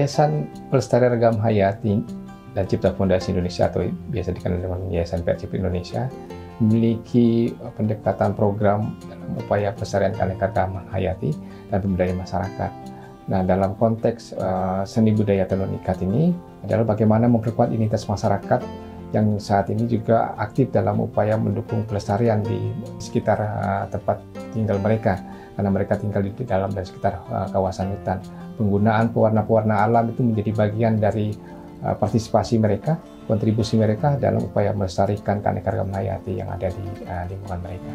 Yayasan Pelestarian Ragam Hayati dan Cipta Fondasi Indonesia atau biasa dikenal dengan Yayasan PRCIP Indonesia memiliki pendekatan program dalam upaya pelestarian keanekaragaman hayati dan pemberdayaan masyarakat. Nah, dalam konteks seni budaya tenun ikat ini adalah bagaimana memperkuat identitas masyarakat yang saat ini juga aktif dalam upaya mendukung pelestarian di sekitar tempat tinggal mereka, karena mereka tinggal di dalam dan sekitar kawasan hutan. Penggunaan pewarna-pewarna alam itu menjadi bagian dari partisipasi mereka, kontribusi mereka dalam upaya melestarikan keanekaragaman hayati yang ada di lingkungan mereka.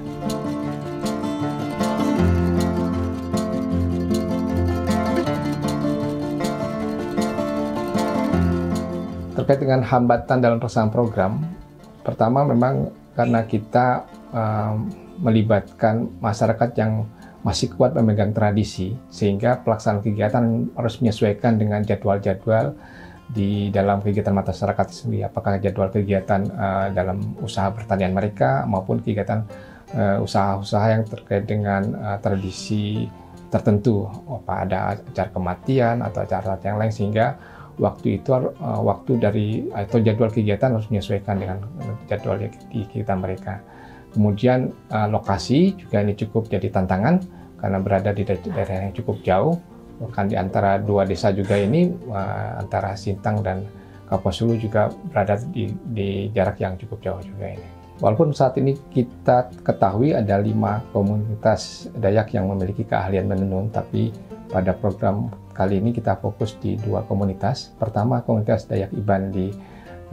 Terkait dengan hambatan dalam pelaksanaan program, pertama memang karena kita melibatkan masyarakat yang masih kuat memegang tradisi, sehingga pelaksanaan kegiatan harus menyesuaikan dengan jadwal-jadwal di dalam kegiatan masyarakat sendiri, apakah jadwal kegiatan dalam usaha pertanian mereka maupun kegiatan usaha-usaha yang terkait dengan tradisi tertentu, ada acara kematian atau acara yang lain, sehingga waktu itu waktu dari atau jadwal kegiatan harus menyesuaikan dengan jadwal di kegiatan mereka. Kemudian lokasi juga ini cukup jadi tantangan karena berada di daerah yang cukup jauh, bahkan di antara dua desa juga ini, antara Sintang dan Kapuasulu juga berada di jarak yang cukup jauh juga ini. Walaupun saat ini kita ketahui ada 5 komunitas Dayak yang memiliki keahlian menenun, tapi pada program kali ini kita fokus di 2 komunitas. Pertama, komunitas Dayak Iban di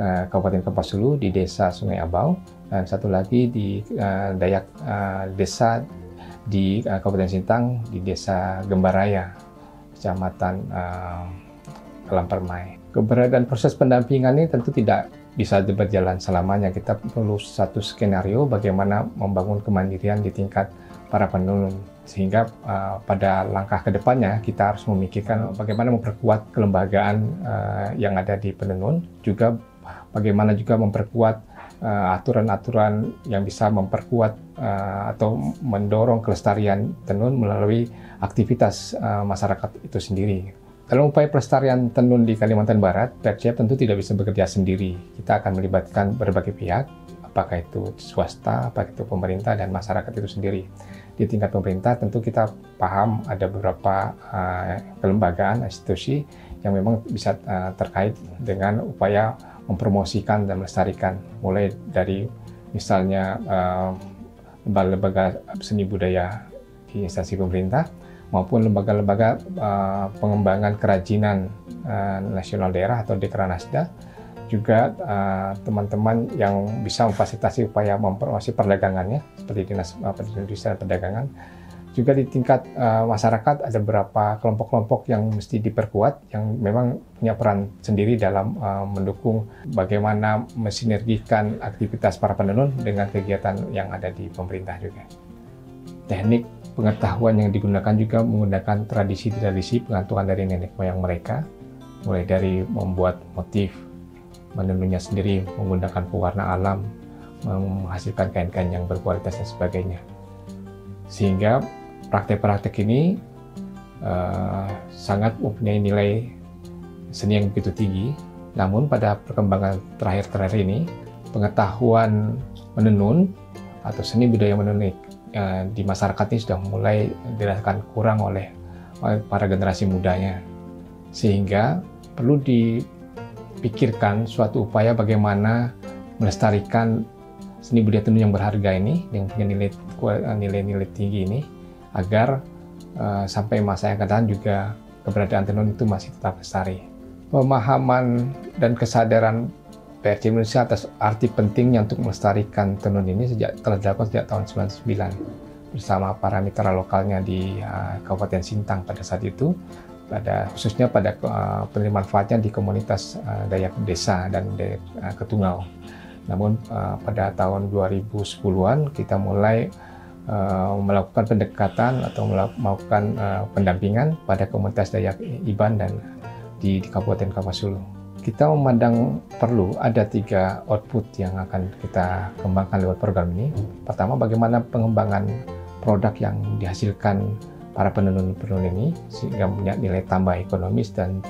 Kabupaten Kapuasulu di Desa Sungai Abau, dan satu lagi di Dayak Desa di Kabupaten Sintang di Desa Gembaraya, Kecamatan Kelampermai. Keberadaan proses pendampingan ini tentu tidak bisa berjalan selamanya. Kita perlu satu skenario bagaimana membangun kemandirian di tingkat para penenun, sehingga pada langkah kedepannya kita harus memikirkan bagaimana memperkuat kelembagaan yang ada di penenun, juga bagaimana juga memperkuat aturan-aturan yang bisa memperkuat atau mendorong kelestarian tenun melalui aktivitas masyarakat itu sendiri. Dalam upaya pelestarian tenun di Kalimantan Barat, PRCIP tentu tidak bisa bekerja sendiri. Kita akan melibatkan berbagai pihak, apakah itu swasta, apakah itu pemerintah, dan masyarakat itu sendiri. Di tingkat pemerintah tentu kita paham ada beberapa kelembagaan, institusi yang memang bisa terkait dengan upaya mempromosikan dan melestarikan, mulai dari misalnya lembaga seni budaya di instansi pemerintah maupun lembaga-lembaga pengembangan kerajinan nasional daerah atau Dekranasda, juga teman-teman yang bisa memfasilitasi upaya mempromosi perdagangannya seperti Dinas Perindustrian dan Perdagangan. Juga di tingkat masyarakat ada beberapa kelompok-kelompok yang mesti diperkuat, yang memang punya peran sendiri dalam mendukung bagaimana mensinergikan aktivitas para penenun dengan kegiatan yang ada di pemerintah juga. Teknik pengetahuan yang digunakan juga menggunakan tradisi-tradisi pengantukan dari nenek moyang mereka, mulai dari membuat motif, menenunnya sendiri, menggunakan pewarna alam, menghasilkan kain-kain yang berkualitas dan sebagainya. Sehingga praktek-praktek ini sangat mempunyai nilai seni yang begitu tinggi. Namun pada perkembangan terakhir-terakhir ini, pengetahuan menenun atau seni budaya menenun di masyarakat ini sudah mulai dirasakan kurang oleh para generasi mudanya. Sehingga perlu dipikirkan suatu upaya bagaimana melestarikan seni budaya tenun yang berharga ini, yang punya nilai-nilai tinggi ini, agar sampai masa yang akan datang juga keberadaan tenun itu masih tetap lestari. Pemahaman dan kesadaran PRCIP Indonesia atas arti pentingnya untuk melestarikan tenun ini telah dilakukan sejak tahun 1999 bersama para mitra lokalnya di Kabupaten Sintang pada saat itu, khususnya pada penerima manfaatnya di komunitas Dayak Desa dan Dayak Ketungau. Namun pada tahun 2010-an kita mulai melakukan pendekatan atau melakukan pendampingan pada komunitas Dayak Iban dan di Kabupaten Kapuasulu. Kita memandang perlu ada 3 output yang akan kita kembangkan lewat program ini. Pertama, bagaimana pengembangan produk yang dihasilkan para penenun-penenun ini sehingga punya nilai tambah ekonomis dan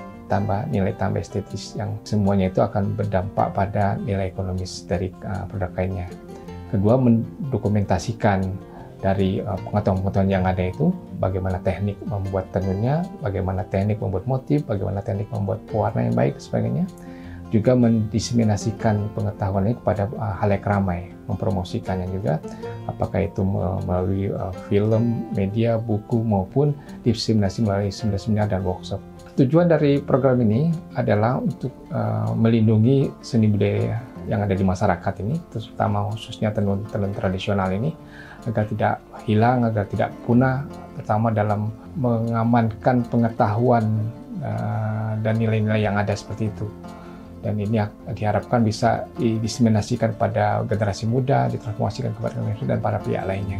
nilai tambah estetis yang semuanya itu akan berdampak pada nilai ekonomis dari produk kainnya. Kedua, mendokumentasikan dari pengetahuan-pengetahuan yang ada itu, bagaimana teknik membuat tenunnya, bagaimana teknik membuat motif, bagaimana teknik membuat pewarna yang baik, dan sebagainya. Juga mendiseminasikan pengetahuan ini kepada halayak ramai, mempromosikannya juga, apakah itu melalui film, media, buku, maupun diseminasi melalui seminar dan workshop. Tujuan dari program ini adalah untuk melindungi seni budaya yang ada di masyarakat ini, terutama khususnya tenun tradisional ini, agar tidak hilang, agar tidak punah, terutama dalam mengamankan pengetahuan dan nilai-nilai yang ada seperti itu. Dan ini diharapkan bisa didiseminasikan pada generasi muda, ditransformasikan kepada generasi dan para pihak lainnya.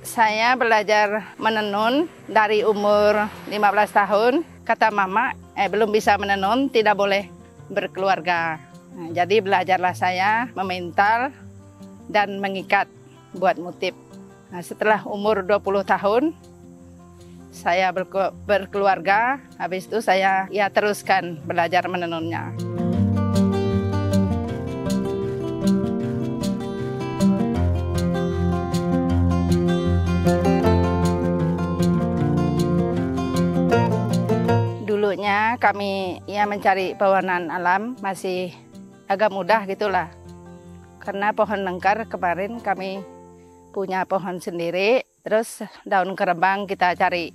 Saya belajar menenun dari umur 15 tahun. Kata mama, belum bisa menenun, tidak boleh berkeluarga. Nah, jadi belajarlah saya memintal dan mengikat buat motif. Nah, setelah umur 20 tahun, saya berkeluarga, habis itu saya teruskan belajar menenunnya. Dulunya kami mencari pewarnaan alam masih agak mudah gitulah. Karena pohon lengkar kemarin kami punya pohon sendiri, terus daun kerembang kita cari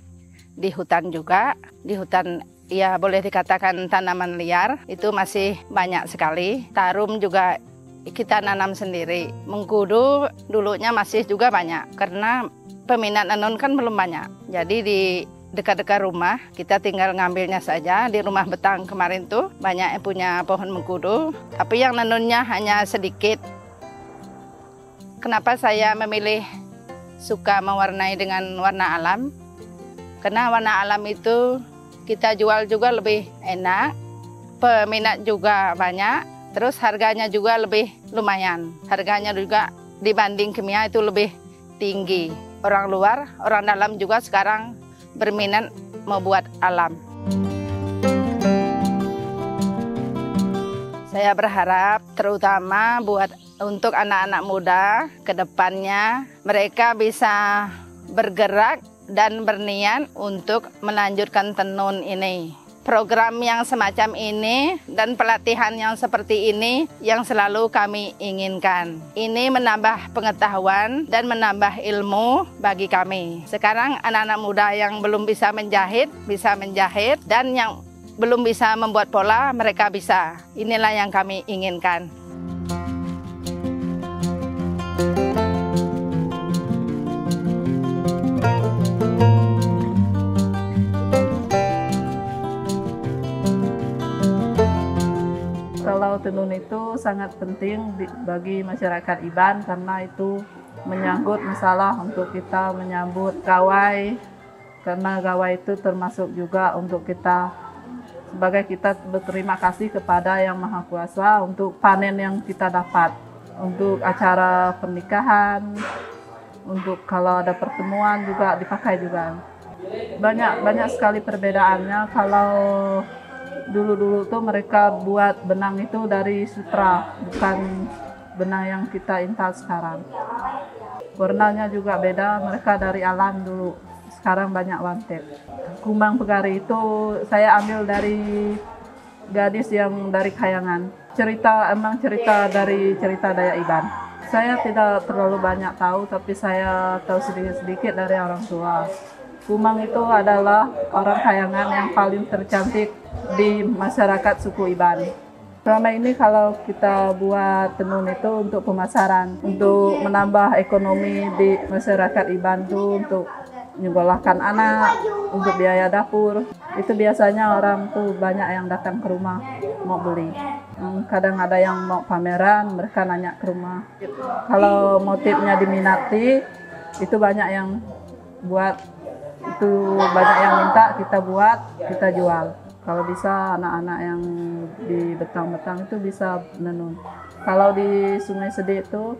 di hutan juga. Di hutan boleh dikatakan tanaman liar, itu masih banyak sekali. Tarum juga kita nanam sendiri. Mengkudu dulunya masih juga banyak, karena peminat nenun kan belum banyak. Jadi di dekat-dekat rumah, kita tinggal ngambilnya saja. Di rumah Betang kemarin tuh banyak yang punya pohon mengkudu, tapi yang nenunnya hanya sedikit. Kenapa saya memilih suka mewarnai dengan warna alam? Karena warna alam itu kita jual juga lebih enak, peminat juga banyak, terus harganya juga lebih lumayan. Harganya juga dibanding kimia itu lebih tinggi. Orang luar, orang dalam juga sekarang berminat membuat alam. Saya berharap terutama untuk anak-anak muda ke depannya mereka bisa bergerak dan berniat untuk melanjutkan tenun ini. Program yang semacam ini dan pelatihan yang seperti ini yang selalu kami inginkan. Ini menambah pengetahuan dan menambah ilmu bagi kami. Sekarang anak-anak muda yang belum bisa menjahit, dan yang belum bisa membuat pola, mereka bisa. Inilah yang kami inginkan. Kalau tenun itu sangat penting bagi masyarakat Iban karena itu menyangkut masalah untuk kita menyambut gawai, karena gawai itu termasuk juga untuk kita sebagai kita berterima kasih kepada Yang Maha Kuasa untuk panen yang kita dapat, untuk acara pernikahan, untuk kalau ada pertemuan juga dipakai juga. Banyak sekali perbedaannya. Kalau dulu tuh mereka buat benang itu dari sutra, bukan benang yang kita intal sekarang. Warnanya juga beda, mereka dari alam dulu, sekarang banyak wanted. Kumbang Pegari itu saya ambil dari gadis yang dari Kayangan. Cerita dari cerita Dayak Iban. Saya tidak terlalu banyak tahu, tapi saya tahu sedikit-sedikit dari orang tua. Kumang itu adalah orang Kayangan yang paling tercantik di masyarakat suku Iban. Selama ini kalau kita buat tenun itu untuk pemasaran, untuk menambah ekonomi di masyarakat Iban itu untuk menyekolahkan anak, untuk biaya dapur. Itu biasanya orang tuh banyak yang datang ke rumah mau beli. Kadang ada yang mau pameran, mereka nanya ke rumah. Kalau motifnya diminati, itu banyak yang buat. Itu banyak yang minta, kita buat, kita jual. Kalau bisa anak-anak yang di betang-betang itu bisa menenun. Kalau di Sungai Sedi itu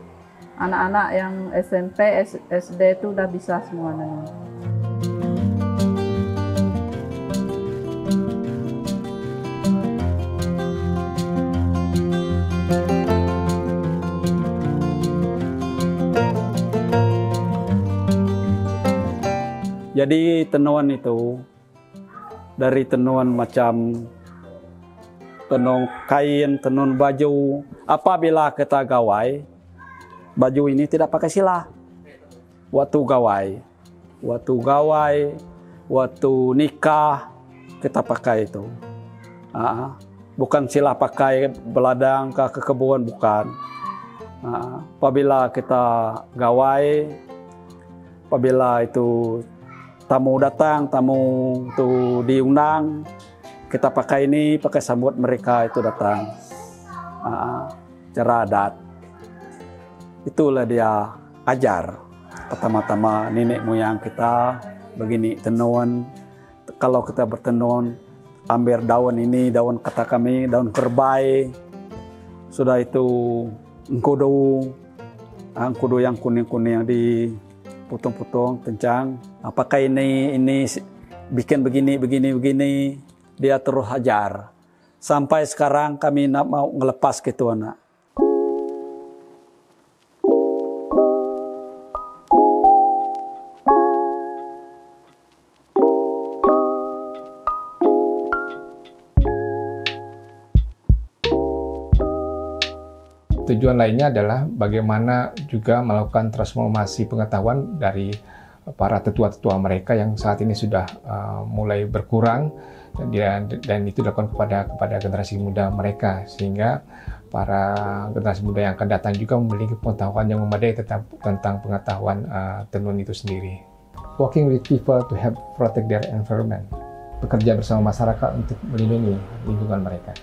anak-anak yang SMP, SD itu udah bisa semua menenun. Jadi tenun itu dari tenun macam tenun kain, tenun baju. Apabila kita gawai, baju ini tidak pakai silah. Waktu gawai, waktu nikah kita pakai itu. Bukan silah pakai beladang ke kebun, bukan. Apabila kita gawai, apabila itu tamu datang, tamu itu diundang, kita pakai ini, pakai sambut mereka itu datang. Cara adat. Itulah dia ajar. Pertama-tama nenek moyang kita begini tenun. Kalau kita bertenun, ambil daun ini, daun kata kami, daun kerbau. Sudah itu engkudu yang kuning-kuning yang dipotong-potong, kencang. Apakah ini bikin begini, dia terus ajar. Sampai sekarang kami nak mau ngelepas gitu anak. Tujuan lainnya adalah bagaimana juga melakukan transformasi pengetahuan dari para tetua-tetua mereka yang saat ini sudah mulai berkurang dan itu dilakukan kepada generasi muda mereka, sehingga para generasi muda yang akan datang juga memiliki pengetahuan yang memadai tentang pengetahuan tenun itu sendiri. Working with people to help protect their environment, bekerja bersama masyarakat untuk melindungi lingkungan mereka.